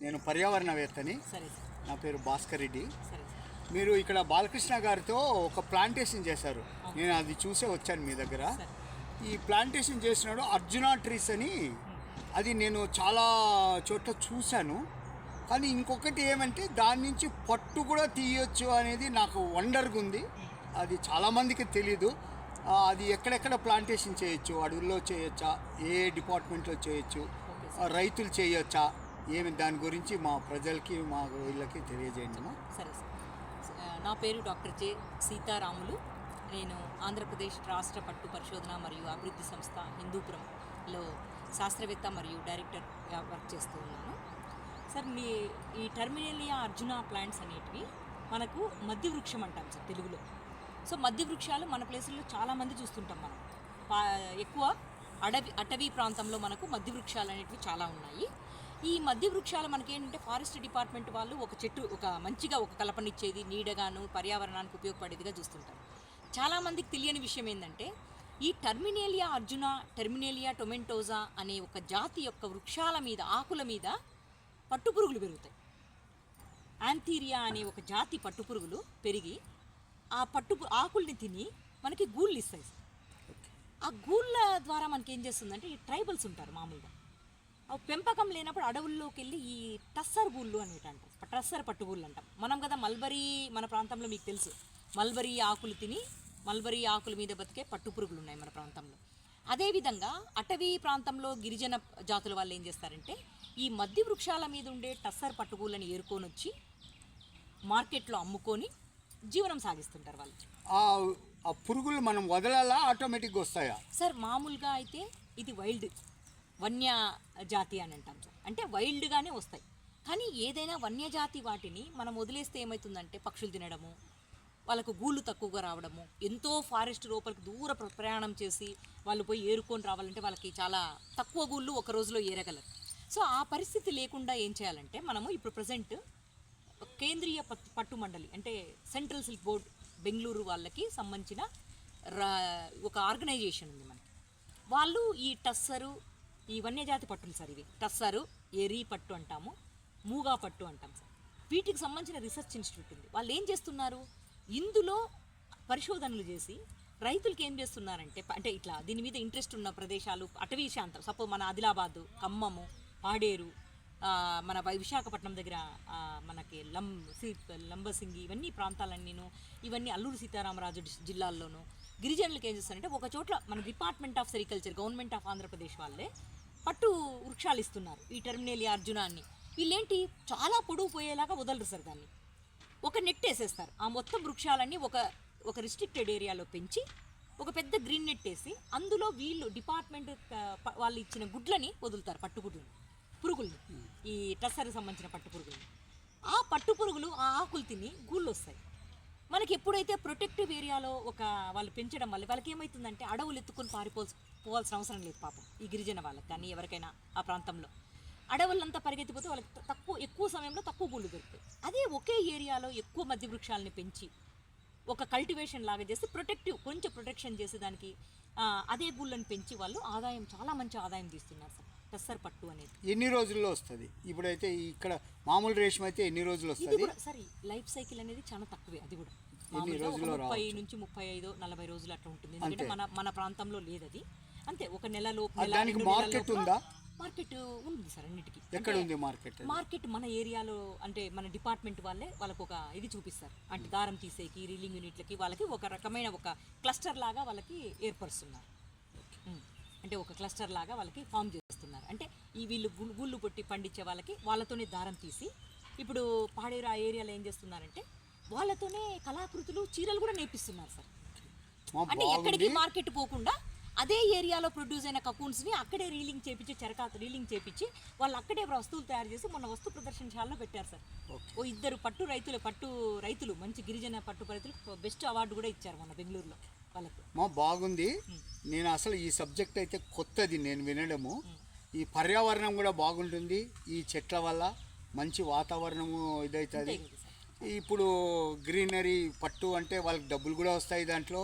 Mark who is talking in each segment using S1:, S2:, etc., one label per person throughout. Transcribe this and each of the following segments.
S1: నేను పర్యావరణవేత్తని.
S2: సరే సార్.
S1: నా పేరు భాస్కర్ రెడ్డి.
S2: సరే సార్.
S1: మీరు ఇక్కడ బాలకృష్ణ గారితో ఒక ప్లాంటేషన్ చేశారు. నేను అది చూసే వచ్చాను మీ దగ్గర. ఈ ప్లాంటేషన్ చేసినాడు అర్జున ట్రీస్ అని. అది నేను చాలా చోట్ల చూశాను. కానీ ఇంకొకటి ఏమంటే దాని నుంచి పట్టు కూడా తీయొచ్చు అనేది నాకు వండర్గా ఉంది. అది చాలామందికి తెలీదు. అది ఎక్కడెక్కడ ప్లాంటేషన్ చేయొచ్చు, అడవుల్లో చేయొచ్చా, ఏ డిపార్ట్మెంట్లో చేయొచ్చు, రైతులు చేయొచ్చా, ఏమి దాని గురించి మా ప్రజలకి మా వీళ్ళకి తెలియజేయండి.
S2: సరే సార్. నా పేరు డాక్టర్ జె సీతారాములు. నేను ఆంధ్రప్రదేశ్ రాష్ట్ర పట్టు పరిశోధన మరియు అభివృద్ధి సంస్థ హిందూపురంలో శాస్త్రవేత్త మరియు డైరెక్టర్గా వర్క్ చేస్తూ ఉన్నాను. సార్, ఈ టర్మినేలియా అర్జున ప్లాంట్స్ అనేటివి మనకు మధ్య వృక్షం అంటాం సార్ తెలుగులో. సో మధ్య వృక్షాలు మన ప్లేసుల్లో చాలామంది చూస్తుంటాం. మనం ఎక్కువ అటవీ ప్రాంతంలో మనకు మధ్య వృక్షాలు అనేటివి చాలా ఉన్నాయి. ఈ మధ్య వృక్షాలు మనకేంటంటే ఫారెస్ట్ డిపార్ట్మెంట్ వాళ్ళు ఒక చెట్టు మంచిగా ఒక కలపనిచ్చేది, నీడగాను పర్యావరణానికి ఉపయోగపడేదిగా చూస్తుంటారు. చాలామందికి తెలియని విషయం ఏంటంటే ఈ టర్మినేలియా అర్జున, టర్మినేలియా టొమెంటోజా అనే ఒక జాతి యొక్క వృక్షాల మీద, ఆకుల మీద పట్టుపురుగులు పెరుగుతాయి. యాంథీరియా అనే ఒక జాతి పట్టుపురుగులు పెరిగి ఆ ఆకుల్ని తిని మనకి గూళ్ళు ఇస్తాయి. ఆ గూళ్ళ ద్వారా మనకి ఏం చేస్తుందంటే ఈ ట్రైబల్స్ ఉంటారు మామూలుగా, పెంపకం లేనప్పుడు అడవుల్లోకి వెళ్ళి ఈ టస్సర్ గూళ్ళు అనేటి అంటారు. టస్సర్ పట్టుగూళ్ళు అంటాం మనం కదా. మల్బరీ మన ప్రాంతంలో మీకు తెలుసు, మల్బరీ ఆకులు తిని మల్బరీ ఆకుల మీద బతికే పట్టుపురుగులు ఉన్నాయి మన ప్రాంతంలో. అదేవిధంగా అటవీ ప్రాంతంలో గిరిజన జాతుల వాళ్ళు ఏం చేస్తారంటే ఈ మధ్య వృక్షాల మీద ఉండే టస్సర్ పట్టుగూళ్ళని ఏరుకొని వచ్చి మార్కెట్లో అమ్ముకొని జీవనం సాగిస్తుంటారు వాళ్ళు.
S1: ఆ పురుగులు మనం వదలాలా, ఆటోమేటిక్గా వస్తాయా
S2: సార్? మామూలుగా అయితే ఇది వైల్డ్, వన్య జాతి అని అంటాం సార్. అంటే వైల్డ్గానే వస్తాయి. కానీ ఏదైనా వన్యజాతి వాటిని మనం వదిలేస్తే ఏమవుతుందంటే పక్షులు తినడము, వాళ్ళకు గూళ్ళు తక్కువగా రావడము, ఎంతో ఫారెస్ట్ లోపలికి దూర ప్రయాణం చేసి వాళ్ళు పోయి ఏరుకొని రావాలంటే వాళ్ళకి చాలా తక్కువ గూళ్ళు ఒక రోజులో ఏరగలరు. సో ఆ పరిస్థితి లేకుండా ఏం చేయాలంటే మనము ఇప్పుడు ప్రజెంట్ కేంద్రీయ పట్టు మండలి అంటే సెంట్రల్ సిల్క్ బోర్డ్ బెంగళూరు వాళ్ళకి సంబంధించిన ఒక ఆర్గనైజేషన్ ఉంది మనకి. వాళ్ళు ఈ టస్సరు, ఈ వన్యజాతి పట్టులు సార్, ఇవి టస్సరు, ఎరీ పట్టు అంటాము, మూగా పట్టు అంటాం సార్. వీటికి సంబంధించిన రీసెర్చ్ ఇన్స్టిట్యూట్ ఉంది. వాళ్ళు ఏం చేస్తున్నారు, ఇందులో పరిశోధనలు చేసి రైతులకి ఏం చేస్తున్నారంటే, అంటే ఇట్లా దీని మీద ఇంట్రెస్ట్ ఉన్న ప్రదేశాలు అటవీ శాంతం, సపోజ్ మన ఆదిలాబాదు, ఖమ్మము, పాడేరు, మన విశాఖపట్నం దగ్గర మనకి లంబసింగి, ఇవన్నీ ప్రాంతాలన్నీను, ఇవన్నీ అల్లూరు సీతారామరాజు జిల్లాల్లోనూ గిరిజనులకు ఏం చేస్తారంటే ఒక చోట్ల మన department of sericulture, government of Andhra Pradesh వాళ్ళే పట్టు వృక్షాలు ఇస్తున్నారు. ఈ టర్మినేలియా అర్జునాన్ని వీళ్ళేంటి చాలా పొడుగు పోయేలాగా వదలరు సార్. దాన్ని ఒక నెట్ వేసేస్తారు. ఆ మొత్తం వృక్షాలన్నీ ఒక రిస్ట్రిక్టెడ్ ఏరియాలో పెంచి ఒక పెద్ద గ్రీన్ నెట్ వేసి అందులో వీళ్ళు డిపార్ట్మెంట్ వాళ్ళు ఇచ్చిన గుడ్లని వదులుతారు, పట్టుగుడ్లని, పురుగుల్ని, ఈ టస్సర్కి సంబంధించిన పట్టు పురుగుల్ని. ఆ పట్టు పురుగులు ఆ ఆకులు తిని గూళ్ళు వస్తాయి. మనకి ఎప్పుడైతే ప్రొటెక్టివ్ ఏరియాలో వాళ్ళు పెంచడం వల్ల వాళ్ళకి ఏమవుతుందంటే అడవులు ఎత్తుకొని పోవాల్సిన అవసరం లేదు పాపం. ఈ గిరిజన వాళ్ళకి కానీ ఎవరికైనా ఆ ప్రాంతంలో అడవులంతా పరిగెత్తిపోతే వాళ్ళకి ఎక్కువ సమయంలో తక్కువ గూళ్ళు దొరుకుతాయి. అదే ఒకే ఏరియాలో ఎక్కువ మధ్య వృక్షాలని పెంచి ఒక కల్టివేషన్ లాగా చేసి కొంచెం ప్రొటెక్షన్ చేసి దానికి అదే గూళ్ళని పెంచి వాళ్ళు చాలా మంచి ఆదాయం తీస్తున్నారు సార్. టస్సర్ పట్టు అనేది
S1: ఎన్ని రోజుల్లో వస్తుంది? ఇప్పుడైతే ఇక్కడ మామూలు రేషం అయితే ఎన్ని రోజులు వస్తుంది?
S2: సరే, లైఫ్ సైకిల్ అనేది చాలా తక్కువే. అది కూడా 30 నుంచి 35, 40 రోజులు అట్లా ఉంటుంది. ఎందుకంటే మన ప్రాంతంలో లేదు అది. అంతే, ఒక నెలలో.
S1: మార్కెట్ ఉందా?
S2: మార్కెట్ ఉంది సార్ అన్నిటికీ.
S1: ఎక్కడ ఉంది
S2: మార్కెట్? మన ఏరియాలో అంటే మన డిపార్ట్మెంట్ వాళ్ళకు ఒక ఇది చూపిస్తారు. అంటే దారం తీసేకి, రీలింగ్ యూనిట్లకి వాళ్ళకి ఒక రకమైన ఒక క్లస్టర్ లాగా వాళ్ళకి ఏర్పరుస్తున్నారు. అంటే ఒక క్లస్టర్ లాగా వాళ్ళకి ఫామ్ చేస్తున్నారు. అంటే ఈ వీళ్ళు గుళ్ళు పొట్టి పండించే వాళ్ళతోనే దారం తీసి, ఇప్పుడు పాడేరు ఆ ఏరియాలో ఏం చేస్తున్నారంటే వాళ్ళతోనే కళాకృతులు, చీరలు కూడా నేర్పిస్తున్నారు సార్. అంటే ఎక్కడికి మార్కెట్ పోకుండా అదే ఏరియాలో ప్రొడ్యూస్ అయిన కకూన్స్ని అక్కడే రీలింగ్ చేపించి వాళ్ళు అక్కడే వస్తువులు తయారు చేసి మొన్న వస్తు ప్రదర్శనశాలలో పెట్టారు సార్. ఓ 2 పట్టు రైతులు మంచి గిరిజన పట్టు రైతులకు బెస్ట్ అవార్డు కూడా ఇచ్చారు మొన్న బెంగళూరులో వాళ్ళకు.
S1: బాగుంది. నేను అసలు ఈ సబ్జెక్ట్ అయితే కొత్తది నేను వినడము. ఈ పర్యావరణం కూడా బాగుంటుంది. ఈ చెట్ల వల్ల మంచి వాతావరణము ఇదవుతుంది. ఇప్పుడు గ్రీనరీ పట్టు అంటే వాళ్ళకి డబ్బులు కూడా వస్తాయి దాంట్లో.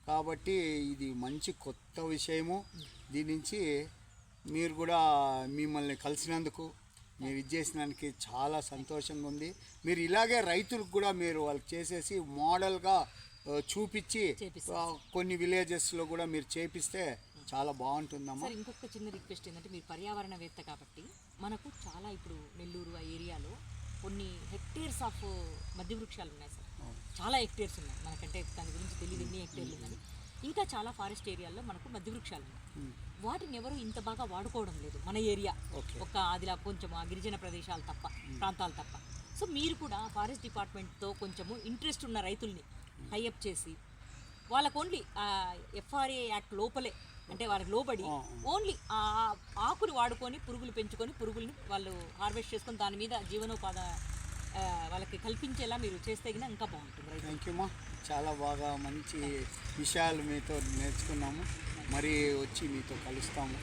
S1: కాబట్టి ఇది మంచి కొత్త విషయము. దీని నుంచి మీరు కూడా మిమ్మల్ని కలిసినందుకు మీరు ఇచ్చేసినానికి చాలా సంతోషంగా ఉంది. మీరు ఇలాగే రైతులకు కూడా మీరు వాళ్ళకి చేసేసి మోడల్గా చూపించి కొన్ని విలేజెస్లో కూడా మీరు చేపిస్తే చాలా బాగుంటుందమ్మా.
S2: సార్ ఇంకొక చిన్న రిక్వెస్ట్ ఏంటంటే, మీరు పర్యావరణవేత్త కాబట్టి మనకు చాలా ఇప్పుడు నెల్లూరు ఆ ఏరియాలో కొన్ని హెక్టేర్స్ ఆఫ్ మధ్య వృక్షాలు ఉన్నాయి సార్. చాలా హెక్టేర్స్ ఉన్నాయి, మనకంటే దాని గురించి తెలియదు ఎన్ని హెక్టేర్లు ఉందని. ఇంకా చాలా ఫారెస్ట్ ఏరియాల్లో మనకు మధ్య వృక్షాలు ఉన్నాయి. వాటిని ఎవరు ఇంత బాగా వాడుకోవడం లేదు మన ఏరియా, ఒక అదిలా కొంచెం ఆ గిరిజన ప్రదేశాలు తప్ప, ప్రాంతాలు తప్ప. సో మీరు కూడా ఫారెస్ట్ డిపార్ట్మెంట్తో కొంచెము ఇంట్రెస్ట్ ఉన్న రైతుల్ని టైఅప్ చేసి వాళ్ళకు ఓన్లీ FRA యాక్ట్ లోపలే, అంటే వాళ్ళకి లోబడి ఓన్లీ ఆ ఆకుని వాడుకొని పురుగులు పెంచుకొని పురుగుల్ని వాళ్ళు హార్వెస్ట్ చేసుకొని దాని మీద జీవనోపాధి వాళ్ళకి కల్పించేలా మీరు చేస్తే ఇంకా బాగుంటుంది.
S1: థ్యాంక్ యూ అమ్మా, చాలా బాగా మంచి విషయాలు మీతో నేర్చుకున్నాము. మరి వచ్చి మీతో కలుస్తాము.